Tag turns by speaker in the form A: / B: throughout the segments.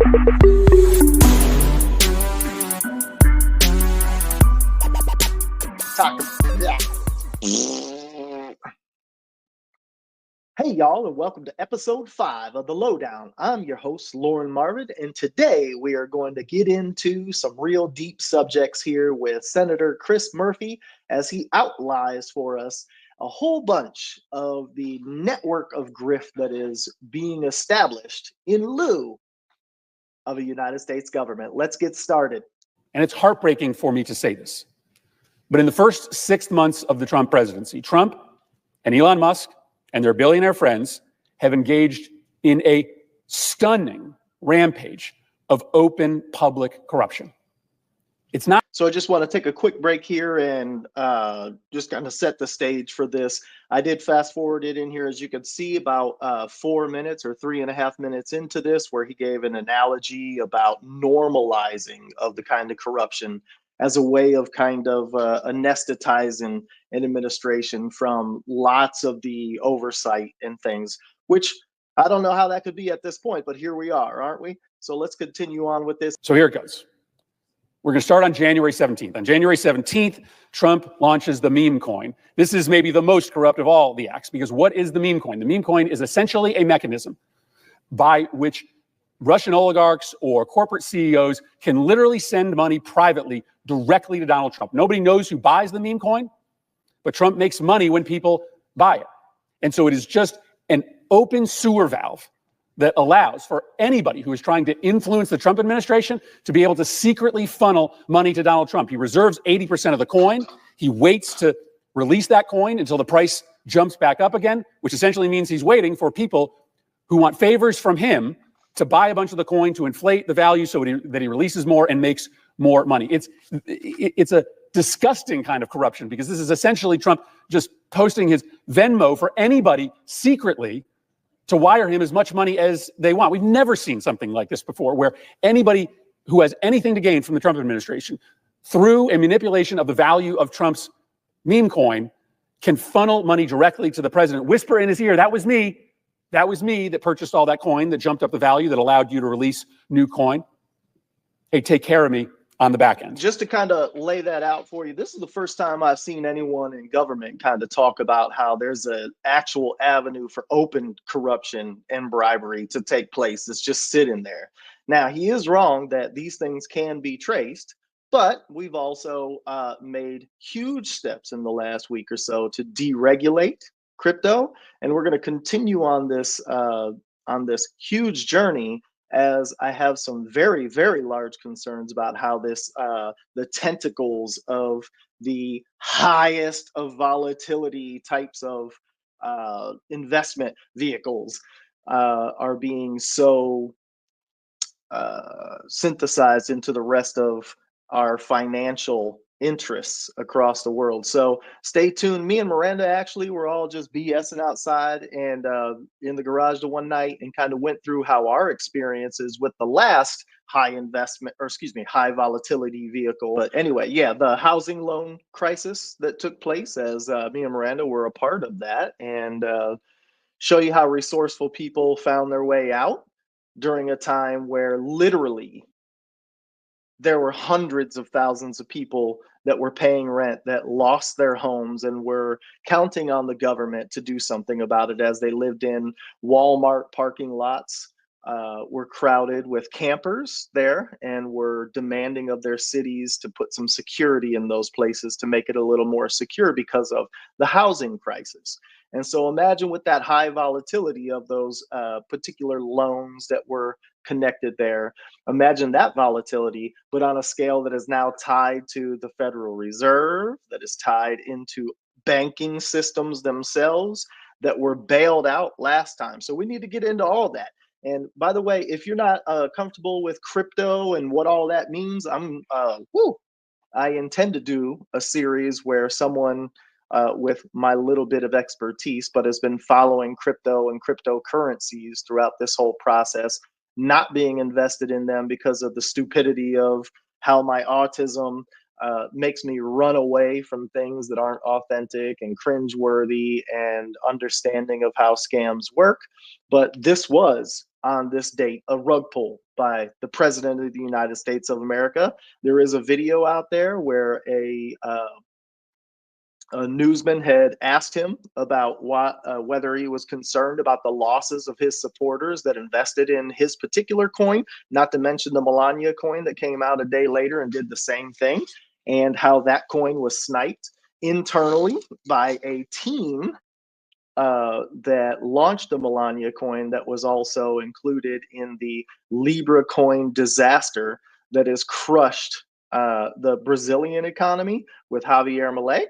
A: Yeah. Hey, y'all, and welcome to episode 5 of The Lowdown. I'm your host, Lauren Marvin, and today we are going to get into some real deep subjects here with Senator Chris Murphy as he outlines for us a whole bunch of the network of grift that is being established in lieu of a United States government. Let's get started.
B: And it's heartbreaking for me to say this, but in the first 6 months of the Trump presidency, Trump and Elon Musk and their billionaire friends have engaged in a stunning rampage of open public corruption. It's not.
A: So I just want to take a quick break here and just kind of set the stage for this. I did fast forward it in here, as you can see, about 4 minutes or 3.5 minutes into this, where he gave an analogy about normalizing of the kind of corruption as a way of kind of anesthetizing an administration from lots of the oversight and things, which I don't know how that could be at this point, but here we are, aren't we? So let's continue on with this.
B: So here it goes. We're going to start on January 17th. On January 17th, Trump launches the meme coin. This is maybe the most corrupt of all the acts, because what is the meme coin? The meme coin is essentially a mechanism by which Russian oligarchs or corporate CEOs can literally send money privately directly to Donald Trump. Nobody knows who buys the meme coin, but Trump makes money when people buy it. And so it is just an open sewer valve that allows for anybody who is trying to influence the Trump administration to be able to secretly funnel money to Donald Trump. He reserves 80% of the coin. He waits to release that coin until the price jumps back up again, which essentially means he's waiting for people who want favors from him to buy a bunch of the coin to inflate the value so that he releases more and makes more money. It's a disgusting kind of corruption, because this is essentially Trump just posting his Venmo for anybody secretly to wire him as much money as they want. We've never seen something like this before, where anybody who has anything to gain from the Trump administration through a manipulation of the value of Trump's meme coin can funnel money directly to the president, whisper in his ear, that was me. That was me that purchased all that coin, that jumped up the value, that allowed you to release new coin. Hey, take care of me on the back end.
A: Just to kind of lay that out for you, this is the first time I've seen anyone in government kind of talk about how there's an actual avenue for open corruption and bribery to take place. It's just sitting there. Now, he is wrong that these things can be traced, but we've also made huge steps in the last week or so to deregulate crypto, and we're going to continue on this huge journey, as I have some very, very large concerns about how this the tentacles of the highest of volatility types of investment vehicles are being so synthesized into the rest of our financial interests across the world. So stay tuned. Me and Miranda actually were all just BSing outside and in the garage the one night, and kind of went through how our experiences with the last high volatility vehicle. But anyway, yeah, the housing loan crisis that took place, as me and Miranda were a part of that, and show you how resourceful people found their way out during a time where literally there were hundreds of thousands of people that were paying rent that lost their homes and were counting on the government to do something about it, as they lived in Walmart parking lots, were crowded with campers there, and were demanding of their cities to put some security in those places to make it a little more secure because of the housing crisis. And so imagine, with that high volatility of those particular loans that were connected there, imagine that volatility, but on a scale that is now tied to the Federal Reserve, that is tied into banking systems themselves that were bailed out last time. So we need to get into all that. And by the way, if you're not comfortable with crypto and what all that means, I intend to do a series where someone with my little bit of expertise, but has been following crypto and cryptocurrencies throughout this whole process, not being invested in them because of the stupidity of how my autism makes me run away from things that aren't authentic and cringeworthy and understanding of how scams work. But this was on this date a rug pull by the President of the United States of America. There is a video out there where a newsman had asked him about whether he was concerned about the losses of his supporters that invested in his particular coin, not to mention the Melania coin that came out a day later and did the same thing, and how that coin was sniped internally by a team that launched the Melania coin that was also included in the Libra coin disaster that has crushed the Brazilian economy with Javier Milei.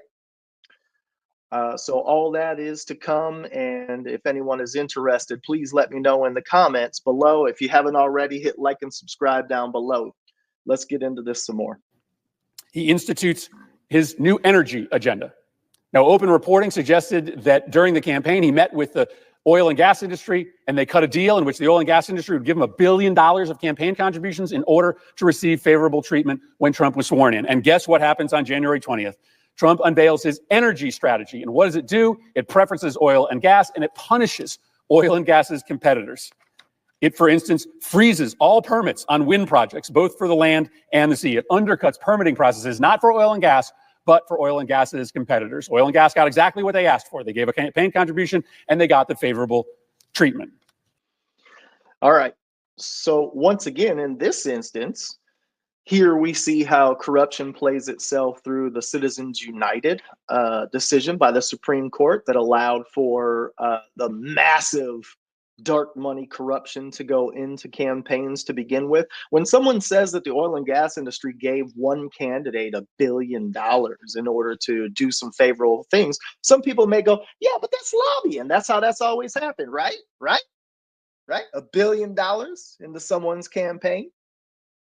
A: So all that is to come, and if anyone is interested, please let me know in the comments below. If you haven't already, hit like and subscribe down below. Let's get into this some more.
B: He institutes his new energy agenda. Now, open reporting suggested that during the campaign, he met with the oil and gas industry, and they cut a deal in which the oil and gas industry would give him $1 billion of campaign contributions in order to receive favorable treatment when Trump was sworn in. And guess what happens on January 20th? Trump unveils his energy strategy. And what does it do? It preferences oil and gas, and it punishes oil and gas's competitors. It, for instance, freezes all permits on wind projects, both for the land and the sea. It undercuts permitting processes, not for oil and gas, but for oil and gas's competitors. Oil and gas got exactly what they asked for. They gave a campaign contribution, and they got the favorable treatment.
A: All right. So once again, in this instance, here we see how corruption plays itself through the Citizens United decision by the Supreme Court that allowed for the massive dark money corruption to go into campaigns to begin with. When someone says that the oil and gas industry gave one candidate $1 billion in order to do some favorable things, some people may go, yeah, but that's lobbying. That's how that's always happened, right? Right? $1 billion into someone's campaign.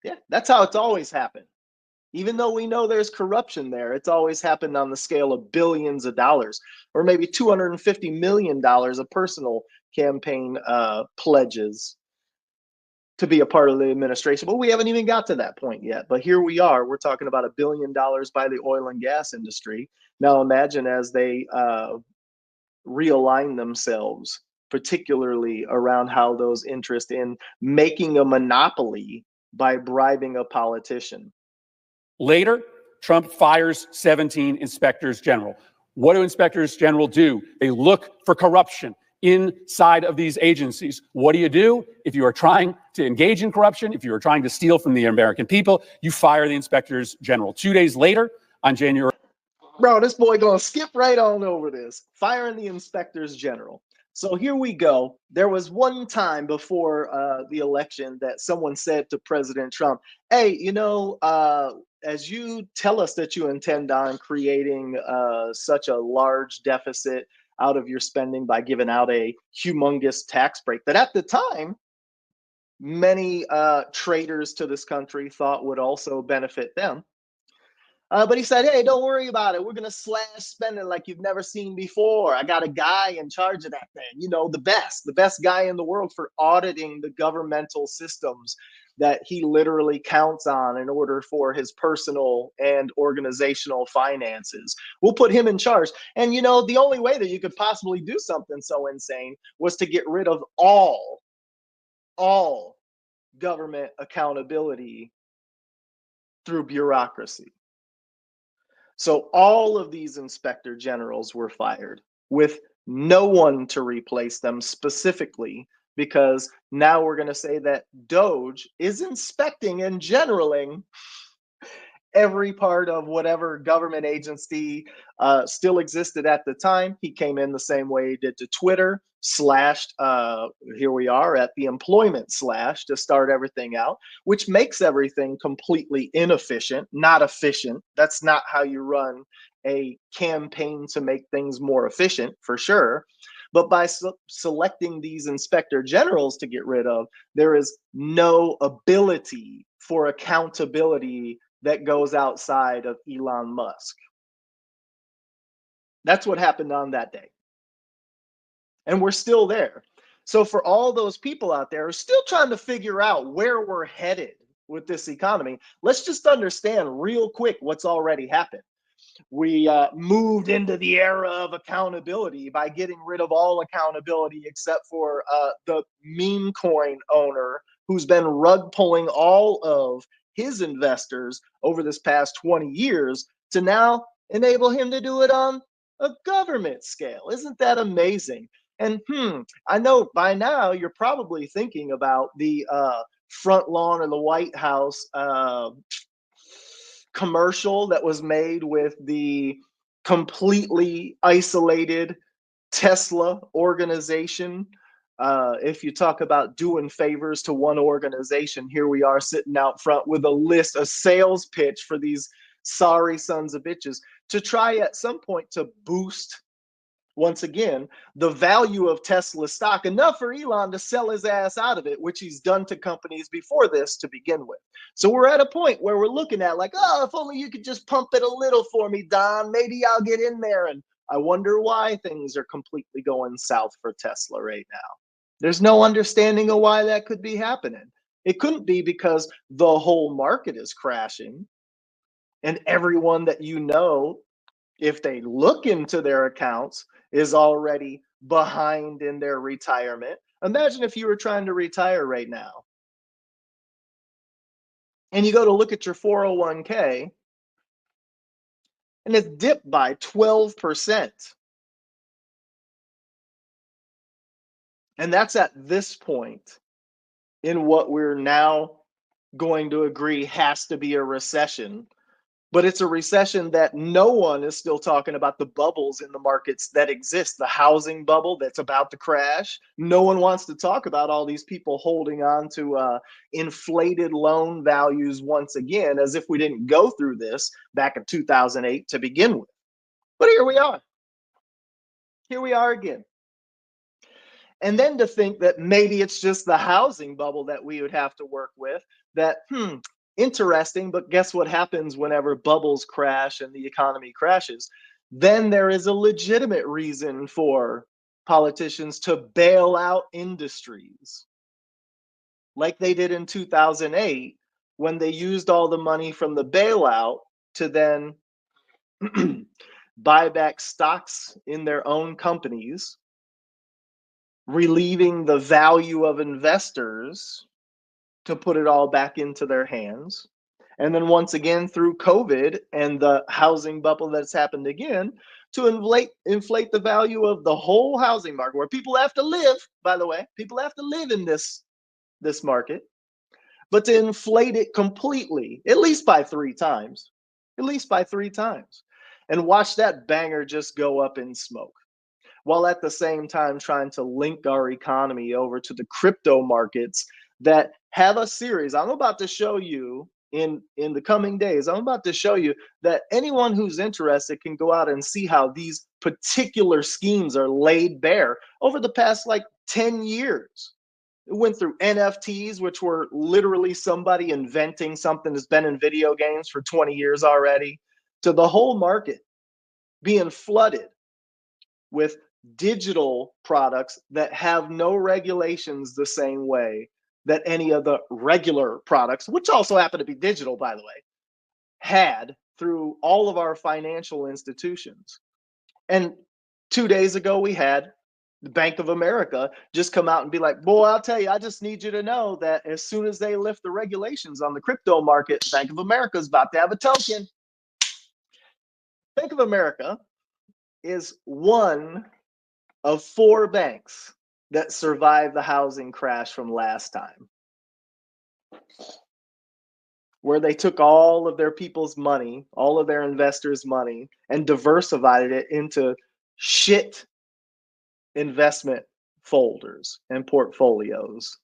A: Yeah, that's how it's always happened. Even though we know there's corruption there, it's always happened on the scale of billions of dollars, or maybe $250 million of personal campaign pledges to be a part of the administration. But we haven't even got to that point yet. But here we are. We're talking about $1 billion by the oil and gas industry. Now imagine as they realign themselves, particularly around how those interest in making a monopoly by bribing a politician.
B: Later, Trump fires 17 inspectors general. What do inspectors general do? They look for corruption inside of these agencies. What do? If you are trying to engage in corruption, if you are trying to steal from the American people, you fire the inspectors general. 2 days later, on January...
A: Bro, this boy gonna skip right on over this. Firing the inspectors general. So here we go. There was one time before the election that someone said to President Trump, hey, you know, as you tell us that you intend on creating such a large deficit out of your spending by giving out a humongous tax break that at the time, many traitors to this country thought would also benefit them. But he said, hey, don't worry about it. We're going to slash spending like you've never seen before. I got a guy in charge of that thing, you know, the best guy in the world for auditing the governmental systems that he literally counts on in order for his personal and organizational finances. We'll put him in charge. And, you know, the only way that you could possibly do something so insane was to get rid of all government accountability through bureaucracy. So all of these inspector generals were fired with no one to replace them specifically, because now we're going to say that Doge is inspecting and generaling every part of whatever government agency still existed at the time. He came in the same way he did to Twitter, slashed, here we are at the employment slash to start everything out, which makes everything completely inefficient, not efficient. That's not how you run a campaign to make things more efficient, for sure. But by selecting these inspector generals to get rid of, there is no ability for accountability that goes outside of Elon Musk. That's what happened on that day. And we're still there. So for all those people out there who are still trying to figure out where we're headed with this economy. Let's just understand real quick what's already happened. We moved into the era of accountability by getting rid of all accountability except for the meme coin owner who's been rug pulling all of his investors over this past 20 years to now enable him to do it on a government scale. Isn't that amazing? And I know by now you're probably thinking about the front lawn of the White House commercial that was made with the completely isolated Tesla organization. If you talk about doing favors to one organization, here we are sitting out front with a list, a sales pitch for these sorry sons of bitches to try at some point to boost, once again, the value of Tesla stock enough for Elon to sell his ass out of it, which he's done to companies before this to begin with. So we're at a point where we're looking at like, oh, if only you could just pump it a little for me, Don, maybe I'll get in there. And I wonder why things are completely going south for Tesla right now. There's no understanding of why that could be happening. It couldn't be because the whole market is crashing and everyone that you know, if they look into their accounts, is already behind in their retirement. Imagine if you were trying to retire right now and you go to look at your 401k and it's dipped by 12%. And that's at this point in what we're now going to agree has to be a recession. But it's a recession that no one is still talking about the bubbles in the markets that exist, the housing bubble that's about to crash. No one wants to talk about all these people holding on to inflated loan values once again, as if we didn't go through this back in 2008 to begin with. But here we are. Here we are again. And then to think that maybe it's just the housing bubble that we would have to work with, that, interesting, but guess what happens whenever bubbles crash and the economy crashes? Then there is a legitimate reason for politicians to bail out industries like they did in 2008 when they used all the money from the bailout to then buy back stocks in their own companies, relieving the value of investors to put it all back into their hands. And then once again, through COVID and the housing bubble that's happened again, to inflate the value of the whole housing market, where people have to live, by the way, people have to live in this market, but to inflate it completely, at least by 3 times, and watch that banger just go up in smoke, while at the same time trying to link our economy over to the crypto markets that have a series. I'm about to show you in the coming days. I'm about to show you that anyone who's interested can go out and see how these particular schemes are laid bare over the past like 10 years. It went through NFTs, which were literally somebody inventing something that's been in video games for 20 years already, to the whole market being flooded with digital products that have no regulations the same way that any of the regular products, which also happen to be digital, by the way, had through all of our financial institutions. And 2 days ago, we had the Bank of America just come out and be like, boy, I'll tell you, I just need you to know that as soon as they lift the regulations on the crypto market, Bank of America is about to have a token. Bank of America is one of 4 banks that survived the housing crash from last time, where they took all of their people's money, all of their investors' money, and diversified it into shit investment folders and portfolios.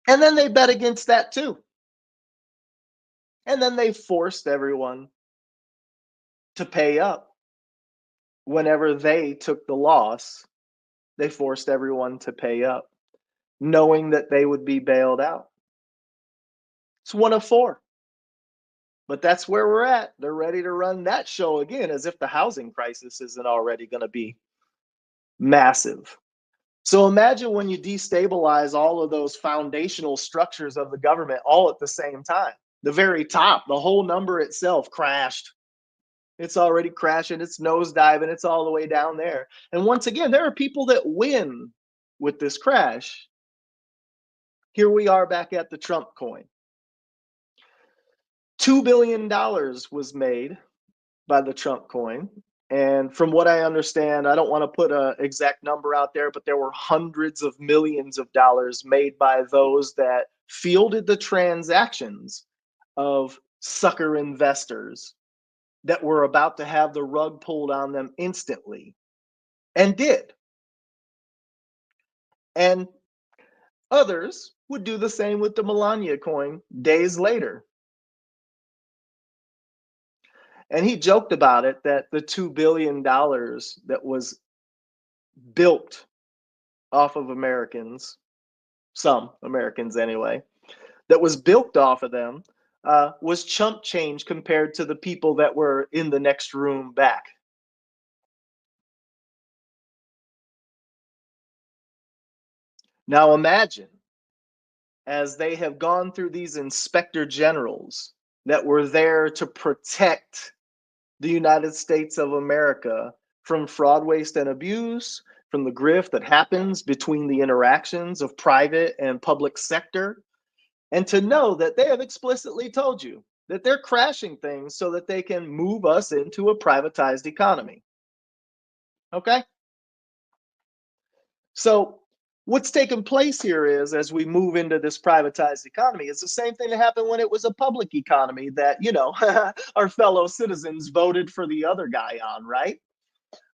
A: And then they bet against that too. And then they forced everyone to pay up. Whenever they took the loss, they forced everyone to pay up, knowing that they would be bailed out. It's one of 4. But that's where we're at. They're ready to run that show again, as if the housing crisis isn't already going to be massive. So imagine when you destabilize all of those foundational structures of the government all at the same time. The very top, the whole number itself crashed. It's already crashing, it's nosediving, it's all the way down there. And once again, there are people that win with this crash. Here we are back at the Trump coin. $2 billion was made by the Trump coin. And from what I understand, I don't want to put an exact number out there, but there were hundreds of millions of dollars made by those that fielded the transactions of sucker investors that were about to have the rug pulled on them instantly, and did. And others would do the same with the Melania coin days later. And he joked about it, that the $2 billion that was built off of Americans, some Americans anyway, that was built off of them was chump change compared to the people that were in the next room back. Now imagine, as they have gone through these inspector generals that were there to protect the United States of America from fraud, waste, and abuse, from the grift that happens between the interactions of private and public sector, and to know that they have explicitly told you that they're crashing things so that they can move us into a privatized economy. Okay? So what's taking place here is, as we move into this privatized economy, it's the same thing that happened when it was a public economy that, you know, our fellow citizens voted for the other guy on, right?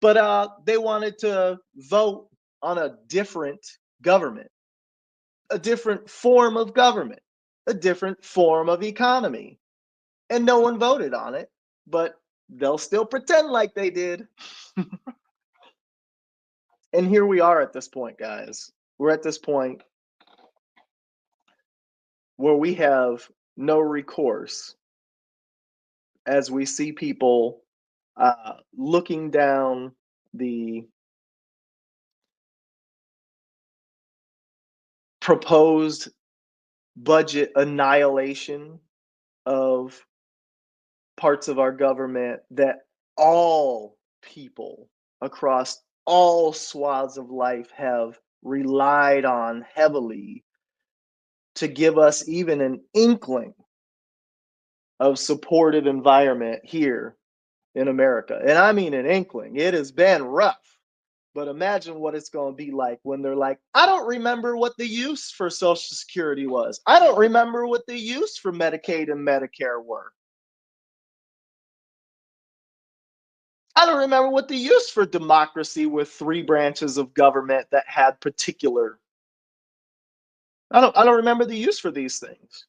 A: But they wanted to vote on a different government, a different form of government, a different form of economy. And no one voted on it, but they'll still pretend like they did. And here we are at this point, guys. We're at this point where we have no recourse as we see people looking down the proposed budget annihilation of parts of our government that all people across all swaths of life have relied on heavily to give us even an inkling of supportive environment here in America. And I mean an inkling. It has been rough. But imagine what it's going to be like when they're like, I don't remember what the use for Social Security was. I don't remember what the use for Medicaid and Medicare were. I don't remember what the use for democracy with 3 branches of government that had particular. I don't remember the use for these things.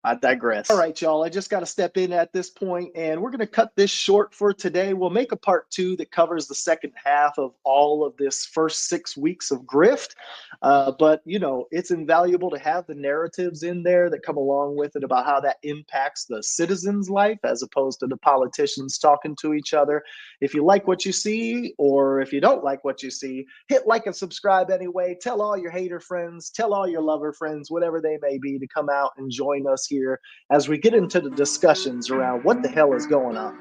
A: I digress. All right, y'all, I just got to step in at this point, and we're going to cut this short for today. We'll make a part 2 that covers the second half of all of this first 6 weeks of Grift. But, you know, it's invaluable to have the narratives in there that come along with it about how that impacts the citizen's life as opposed to the politicians talking to each other. If you like what you see, or if you don't like what you see, hit like and subscribe anyway. Tell all your hater friends, tell all your lover friends, whatever they may be, to come out and join us here as we get into the discussions around what the hell is going on.